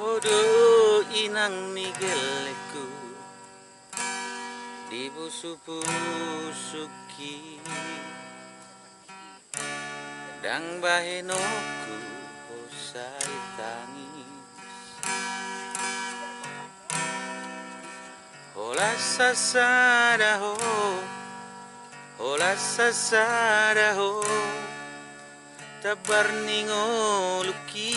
Hodo inang nigeleku dibusu-busuki dang bahenoku usai tangis. Hola sasada ho tabar ningo luki.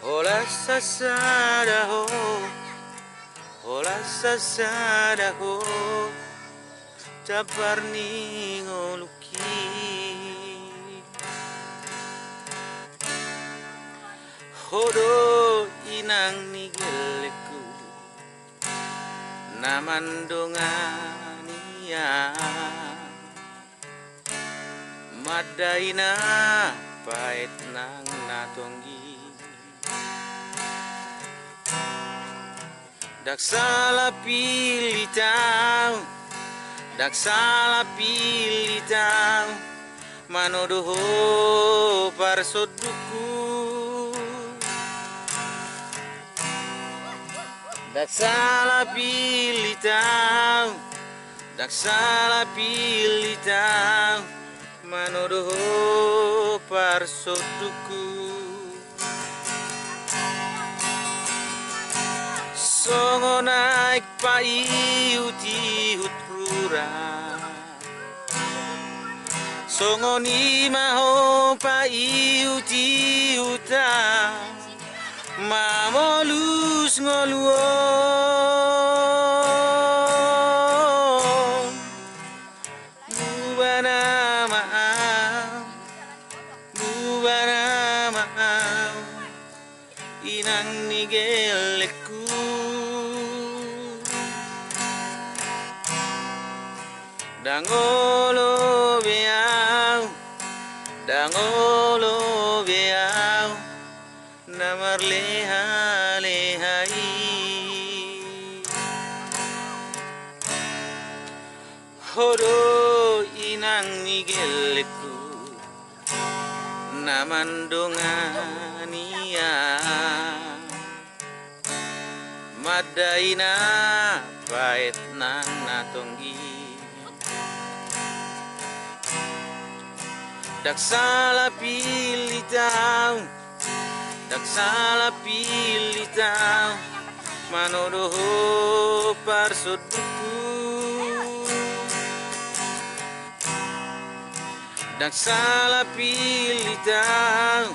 Hola sasada ho tabar ningo luki. Hodo inang nigeleku namandongania madaina pait nang natonggi daksala pilitau manodoho parsoduku daksala pilitau manodoho parsoduku songo naik paiuti hutpura songo ni maho paiuti uta mamolus ngoluon bubana maaf inang nigeleku dangolo beau namar leha-lehai hodo inang nigeleku namandongania madaina pait nang natonggi daksala pilitau manodoho parsoduku daksala pilitau